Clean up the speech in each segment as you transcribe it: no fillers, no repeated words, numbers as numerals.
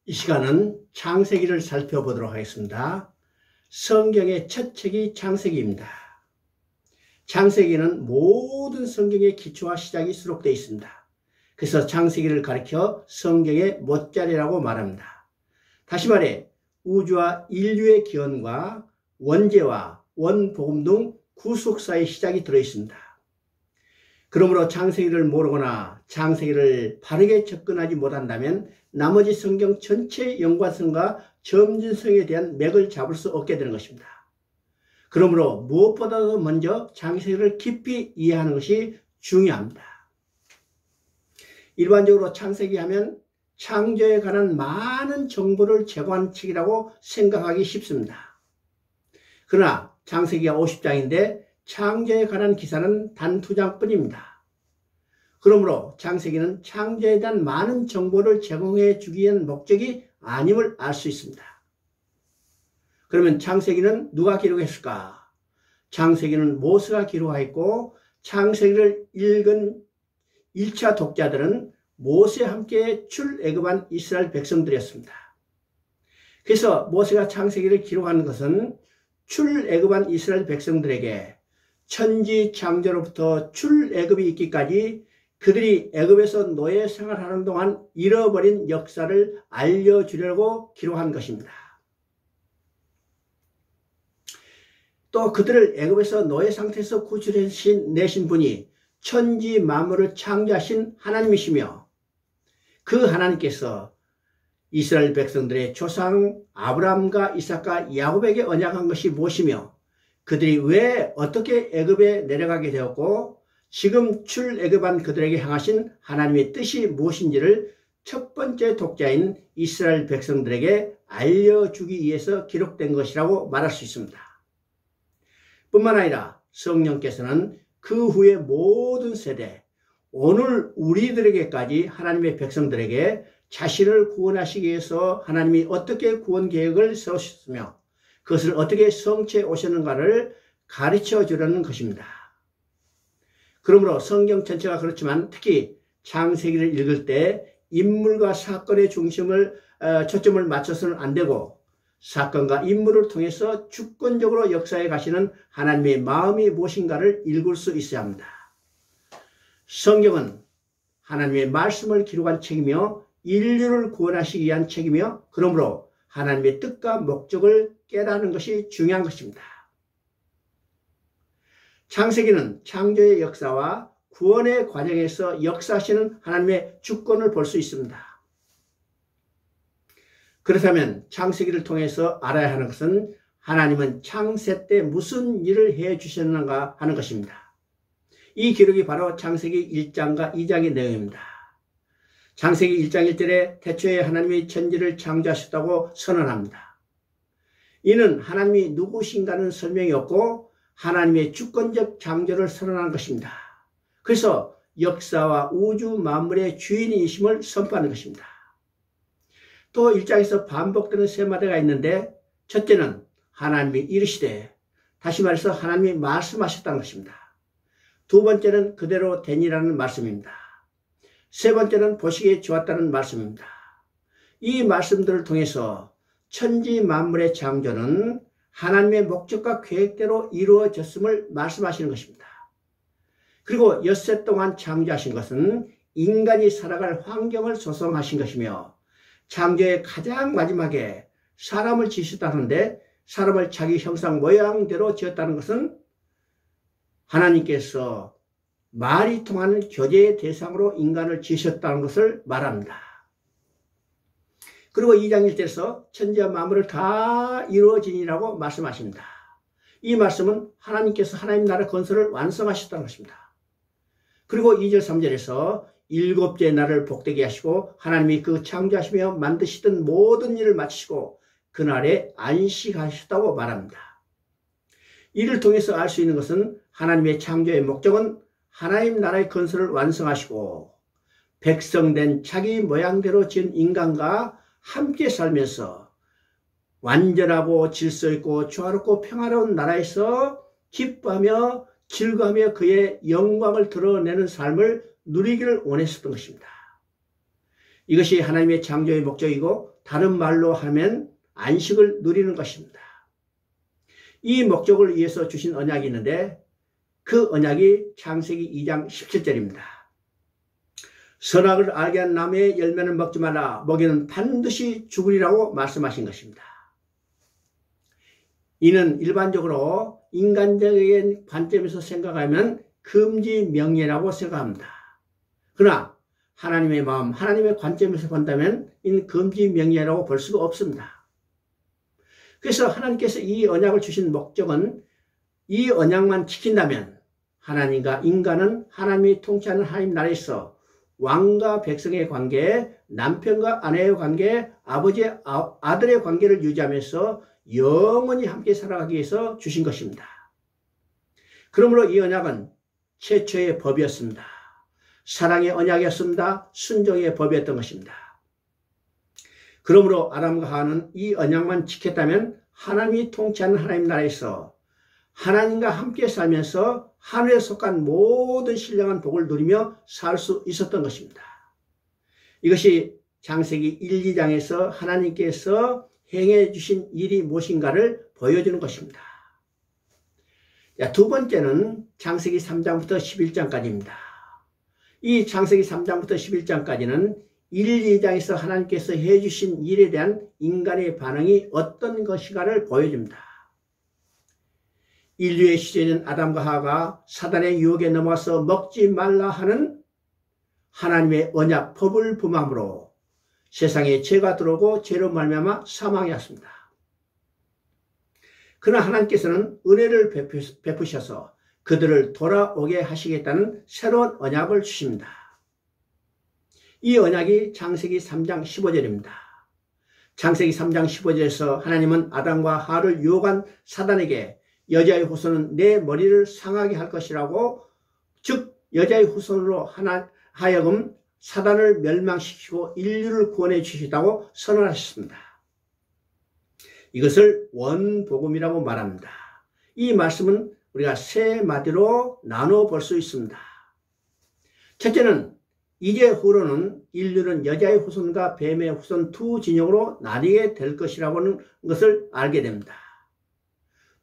이 시간은 창세기를 살펴보도록 하겠습니다. 성경의 첫 책이 창세기입니다. 창세기는 모든 성경의 기초와 시작이 수록되어 있습니다. 그래서 창세기를 가리켜 성경의 못자리라고 말합니다. 다시 말해 우주와 인류의 기원과 원죄와 원복음 등 구속사의 시작이 들어있습니다. 그러므로 창세기를 모르거나 창세기를 바르게 접근하지 못한다면 나머지 성경 전체의 연관성과 점진성에 대한 맥을 잡을 수 없게 되는 것입니다. 그러므로 무엇보다도 먼저 창세기를 깊이 이해하는 것이 중요합니다. 일반적으로 창세기 하면 창조에 관한 많은 정보를 제공한 책이라고 생각하기 쉽습니다. 그러나 창세기가 50장인데 창조에 관한 기사는 단 2장뿐입니다. 그러므로 창세기는 창조에 대한 많은 정보를 제공해 주기 위한 목적이 아님을 알 수 있습니다. 그러면 창세기는 누가 기록했을까? 창세기는 모세가 기록하였고 창세기를 읽은 1차 독자들은 모세와 함께 출애굽한 이스라엘 백성들이었습니다. 그래서 모세가 창세기를 기록하는 것은 출애굽한 이스라엘 백성들에게 천지 창조로부터 출애굽이 있기까지 그들이 애굽에서 노예 생활하는 동안 잃어버린 역사를 알려주려고 기록한 것입니다. 또 그들을 애굽에서 노예 상태에서 구출해내신 분이 천지 만물을 창조하신 하나님이시며 그 하나님께서 이스라엘 백성들의 조상 아브라함과 이삭과 야곱에게 언약한 것이 무엇이며 그들이 왜 어떻게 애굽에 내려가게 되었고 지금 출애굽한 그들에게 향하신 하나님의 뜻이 무엇인지를 첫 번째 독자인 이스라엘 백성들에게 알려주기 위해서 기록된 것이라고 말할 수 있습니다. 뿐만 아니라 성령께서는 그 후의 모든 세대, 오늘 우리들에게까지 하나님의 백성들에게 자신을 구원하시기 위해서 하나님이 어떻게 구원 계획을 세우셨으며 그것을 어떻게 성취해 오셨는가를 가르쳐 주려는 것입니다. 그러므로 성경 전체가 그렇지만 특히 창세기를 읽을 때 인물과 사건의 초점을 맞춰서는 안 되고 사건과 인물을 통해서 주권적으로 역사에 가시는 하나님의 마음이 무엇인가를 읽을 수 있어야 합니다. 성경은 하나님의 말씀을 기록한 책이며 인류를 구원하시기 위한 책이며 그러므로 하나님의 뜻과 목적을 깨닫는 것이 중요한 것입니다. 창세기는 창조의 역사와 구원의 과정에서 역사하시는 하나님의 주권을 볼 수 있습니다. 그렇다면 창세기를 통해서 알아야 하는 것은 하나님은 창세 때 무슨 일을 해 주셨는가 하는 것입니다. 이 기록이 바로 창세기 1장과 2장의 내용입니다. 창세기 1장 1절에 태초에 하나님이 천지를 창조하셨다고 선언합니다. 이는 하나님이 누구신가는 설명이 없고 하나님의 주권적 창조를 선언한 것입니다. 그래서 역사와 우주 만물의 주인이심을 선포하는 것입니다. 또 1장에서 반복되는 세 마디가 있는데 첫째는 하나님이 이르시되 다시 말해서 하나님이 말씀하셨다는 것입니다. 두 번째는 그대로 되니라는 말씀입니다. 세 번째는 보시기에 좋았다는 말씀입니다. 이 말씀들을 통해서 천지 만물의 창조는 하나님의 목적과 계획대로 이루어졌음을 말씀하시는 것입니다. 그리고 엿새 동안 창조하신 것은 인간이 살아갈 환경을 조성하신 것이며 창조의 가장 마지막에 사람을 지으셨다는데 사람을 자기 형상 모양대로 지었다는 것은 하나님께서 말이 통하는 교제의 대상으로 인간을 지으셨다는 것을 말합니다. 그리고 2장 1절에서 천지와 만물을 다 이루어지니라고 말씀하십니다. 이 말씀은 하나님께서 하나님 나라 건설을 완성하셨다는 것입니다. 그리고 2절 3절에서 일곱째 날을 복되게 하시고 하나님이 그 창조하시며 만드시던 모든 일을 마치시고 그날에 안식하셨다고 말합니다. 이를 통해서 알 수 있는 것은 하나님의 창조의 목적은 하나님 나라의 건설을 완성하시고 백성된 자기 모양대로 지은 인간과 함께 살면서 완전하고 질서 있고 조화롭고 평화로운 나라에서 기뻐하며 즐거워하며 그의 영광을 드러내는 삶을 누리기를 원했었던 것입니다. 이것이 하나님의 창조의 목적이고 다른 말로 하면 안식을 누리는 것입니다. 이 목적을 위해서 주신 언약이 있는데 그 언약이 창세기 2장 17절입니다. 선악을 알게 한 나무의 열매는 먹지 말라. 먹이는 반드시 죽으리라고 말씀하신 것입니다. 이는 일반적으로 인간적인 관점에서 생각하면 금지 명예라고 생각합니다. 그러나 하나님의 마음, 하나님의 관점에서 본다면 이는 금지 명예라고 볼 수가 없습니다. 그래서 하나님께서 이 언약을 주신 목적은 이 언약만 지킨다면 하나님과 인간은 하나님이 통치하는 하나님 나라에서 왕과 백성의 관계, 남편과 아내의 관계, 아버지, 아들의 관계를 유지하면서 영원히 함께 살아가기 위해서 주신 것입니다. 그러므로 이 언약은 최초의 법이었습니다. 사랑의 언약이었습니다. 순종의 법이었던 것입니다. 그러므로 아담과 하와는 이 언약만 지켰다면 하나님이 통치하는 하나님 나라에서 하나님과 함께 살면서 하늘에 속한 모든 신령한 복을 누리며 살 수 있었던 것입니다. 이것이 창세기 1, 2장에서 하나님께서 행해 주신 일이 무엇인가를 보여주는 것입니다. 두 번째는 창세기 3장부터 11장까지입니다. 이 창세기 3장부터 11장까지는 1, 2장에서 하나님께서 해주신 일에 대한 인간의 반응이 어떤 것인가를 보여줍니다. 인류의 시초인 아담과 하와가 사단의 유혹에 넘어가서 먹지 말라 하는 하나님의 언약 법을 범함으로 세상에 죄가 들어오고 죄로 말미암아 사망이 왔습니다. 그러나 하나님께서는 은혜를 베푸셔서 그들을 돌아오게 하시겠다는 새로운 언약을 주십니다. 이 언약이 창세기 3장 15절입니다. 창세기 3장 15절에서 하나님은 아담과 하와를 유혹한 사단에게 여자의 후손은 내 머리를 상하게 할 것이라고, 즉 여자의 후손으로 하여금 사단을 멸망시키고 인류를 구원해 주시다고 선언하셨습니다. 이것을 원복음이라고 말합니다. 이 말씀은 우리가 세 마디로 나눠 볼 수 있습니다. 첫째는 이제후로는 인류는 여자의 후손과 뱀의 후손 두 진영으로 나뉘게 될 것이라고 하는 것을 알게 됩니다.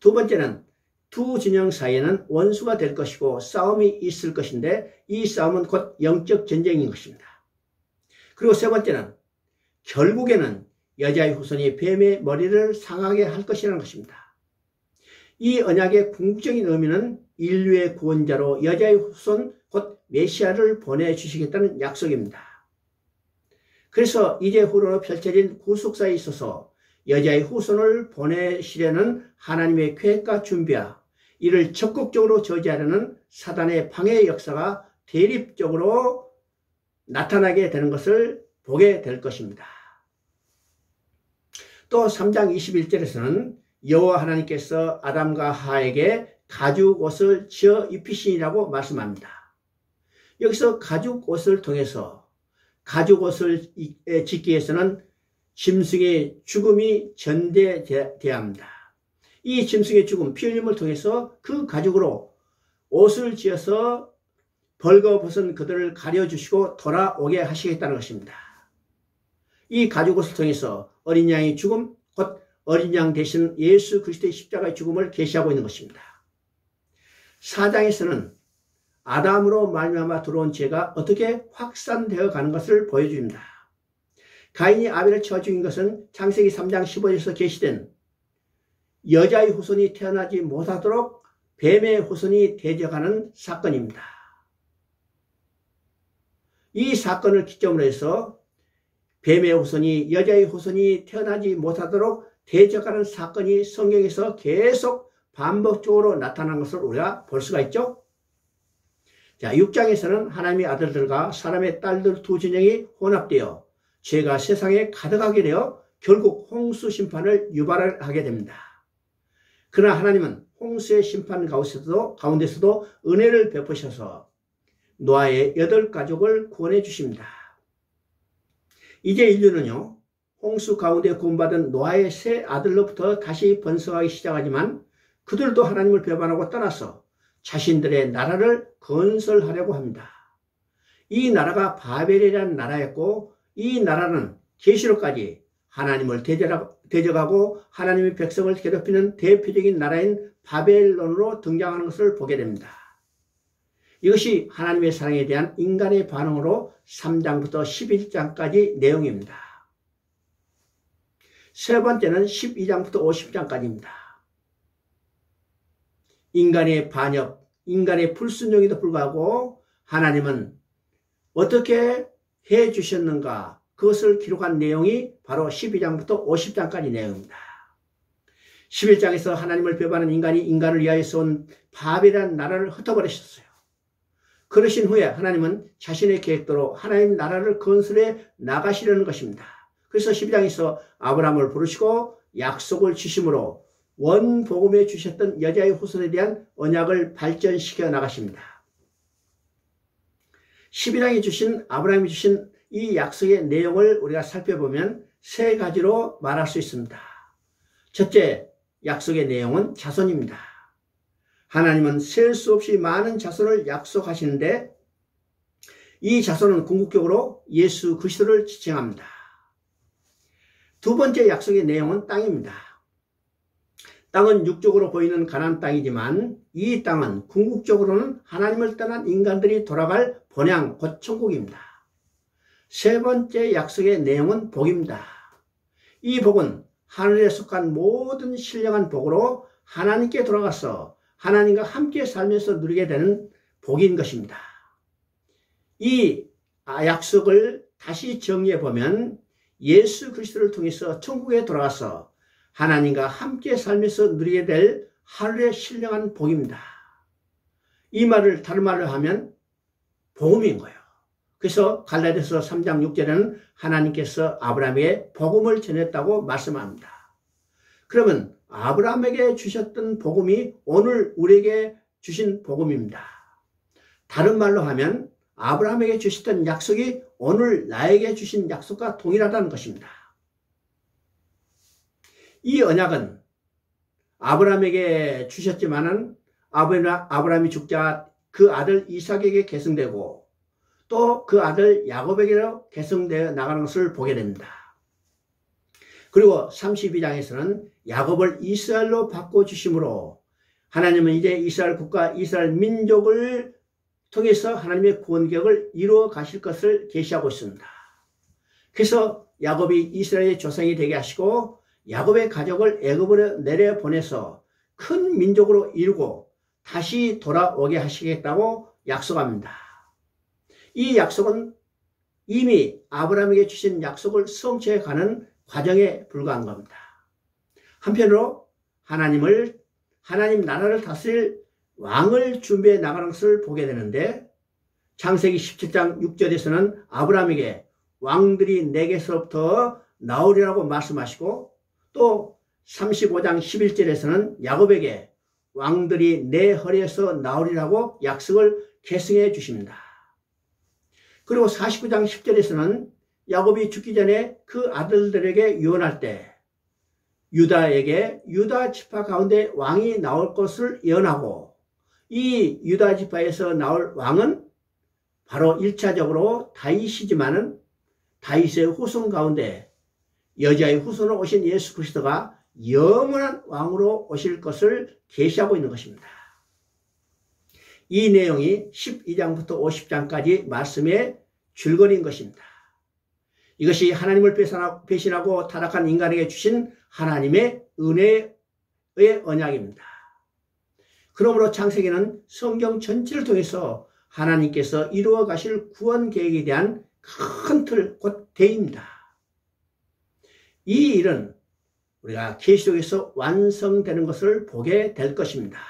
두 번째는 두 진영 사이에는 원수가 될 것이고 싸움이 있을 것인데 이 싸움은 곧 영적 전쟁인 것입니다. 그리고 세 번째는 결국에는 여자의 후손이 뱀의 머리를 상하게 할 것이라는 것입니다. 이 언약의 궁극적인 의미는 인류의 구원자로 여자의 후손 곧 메시아를 보내주시겠다는 약속입니다. 그래서 이제후로 펼쳐진 구속사에 있어서 여자의 후손을 보내시려는 하나님의 계획과 준비와 이를 적극적으로 저지하려는 사단의 방해 역사가 대립적으로 나타나게 되는 것을 보게 될 것입니다. 또 3장 21절에서는 여호와 하나님께서 아담과 하와에게 가죽옷을 지어 입히시니라고 말씀합니다. 여기서 가죽옷을 통해서 가죽옷을 짓기 위해서는 짐승의 죽음이 전제되어야 합니다. 이 짐승의 죽음, 피 흘림을 통해서 그 가죽으로 옷을 지어서 벌거벗은 그들을 가려주시고 돌아오게 하시겠다는 것입니다. 이 가죽옷을 통해서 어린 양의 죽음, 곧 어린 양 대신 예수 그리스도의 십자가의 죽음을 계시하고 있는 것입니다. 4장에서는 아담으로 말미암아 들어온 죄가 어떻게 확산되어 가는 것을 보여줍니다. 가인이 아벨을 쳐 죽인 것은 창세기 3장 15절에서 계시된 여자의 후손이 태어나지 못하도록 뱀의 후손이 대적하는 사건입니다. 이 사건을 기점으로 해서 뱀의 후손이 여자의 후손이 태어나지 못하도록 대적하는 사건이 성경에서 계속 반복적으로 나타난 것을 우리가 볼 수가 있죠. 자, 6장에서는 하나님의 아들들과 사람의 딸들 두 진영이 혼합되어 죄가 세상에 가득하게 되어 결국 홍수 심판을 유발하게 됩니다. 그러나 하나님은 홍수의 심판 가운데서도 은혜를 베푸셔서 노아의 8가족을 구원해 주십니다. 이제 인류는요, 홍수 가운데 구원받은 노아의 세 아들로부터 다시 번성하기 시작하지만 그들도 하나님을 배반하고 떠나서 자신들의 나라를 건설하려고 합니다. 이 나라가 바벨이라는 나라였고 이 나라는 계시록까지 하나님을 대적하고 하나님의 백성을 괴롭히는 대표적인 나라인 바벨론으로 등장하는 것을 보게 됩니다. 이것이 하나님의 사랑에 대한 인간의 반응으로 3장부터 11장까지 내용입니다. 세 번째는 12장부터 50장까지입니다. 인간의 반역, 인간의 불순종에도 불구하고 하나님은 어떻게 해 주셨는가, 그것을 기록한 내용이 바로 12장부터 50장까지 내용입니다. 11장에서 하나님을 배반한 인간이 인간을 위하여서 온 바벨이라는 나라를 흩어버리셨어요. 그러신 후에 하나님은 자신의 계획대로 하나님 나라를 건설해 나가시려는 것입니다. 그래서 12장에서 아브라함을 부르시고 약속을 주심으로 원복음에 주셨던 여자의 후손에 대한 언약을 발전시켜 나가십니다. 12장에 주신 아브라함이 주신 이 약속의 내용을 우리가 살펴보면 세 가지로 말할 수 있습니다. 첫째, 약속의 내용은 자손입니다. 하나님은 셀 수 없이 많은 자손을 약속하시는데 이 자손은 궁극적으로 예수 그리스도를 지칭합니다. 두 번째 약속의 내용은 땅입니다. 땅은 육적으로 보이는 가나안 땅이지만 이 땅은 궁극적으로는 하나님을 떠난 인간들이 돌아갈 본향, 곧 천국입니다. 세 번째 약속의 내용은 복입니다. 이 복은 하늘에 속한 모든 신령한 복으로 하나님께 돌아가서 하나님과 함께 살면서 누리게 되는 복인 것입니다. 이 약속을 다시 정리해 보면 예수 그리스도를 통해서 천국에 돌아가서 하나님과 함께 살면서 누리게 될 하늘의 신령한 복입니다. 이 말을 다른 말로 하면 복음인 거예요. 그래서 갈라디아서 3장 6절에는 하나님께서 아브라함에게 복음을 전했다고 말씀합니다. 그러면 아브라함에게 주셨던 복음이 오늘 우리에게 주신 복음입니다. 다른 말로 하면 아브라함에게 주셨던 약속이 오늘 나에게 주신 약속과 동일하다는 것입니다. 이 언약은 아브라함에게 주셨지만은 아브라함이 죽자 그 아들 이삭에게 계승되고 또 그 아들 야곱에게로 계승되어 나가는 것을 보게 됩니다. 그리고 32장에서는 야곱을 이스라엘로 바꿔주심으로 하나님은 이제 이스라엘 국가, 이스라엘 민족을 통해서 하나님의 구원계획을 이루어 가실 것을 계시하고 있습니다. 그래서 야곱이 이스라엘의 조상이 되게 하시고 야곱의 가족을 애굽으로 내려보내서 큰 민족으로 이루고 다시 돌아오게 하시겠다고 약속합니다. 이 약속은 이미 아브라함에게 주신 약속을 성취해 가는 과정에 불과한 겁니다. 한편으로 하나님 나라를 다스릴 왕을 준비해 나가는 것을 보게 되는데 창세기 17장 6절에서는 아브라함에게 왕들이 내게서부터 나오리라고 말씀하시고 또 35장 11절에서는 야곱에게 왕들이 내 허리에서 나오리라고 약속을 계승해 주십니다. 그리고 49장 10절에서는 야곱이 죽기 전에 그 아들들에게 유언할 때 유다에게 유다 지파 가운데 왕이 나올 것을 예언하고 이 유다 지파에서 나올 왕은 바로 1차적으로 다윗이지만은 다윗의 후손 가운데 여자의 후손으로 오신 예수 그리스도가 영원한 왕으로 오실 것을 계시하고 있는 것입니다. 이 내용이 12장부터 50장까지 말씀의 줄거리인 것입니다. 이것이 하나님을 배신하고 타락한 인간에게 주신 하나님의 은혜의 언약입니다. 그러므로 창세기는 성경 전체를 통해서 하나님께서 이루어 가실 구원 계획에 대한 큰 틀, 곧 대입니다. 이 일은 우리가 계시록에서 완성되는 것을 보게 될 것입니다.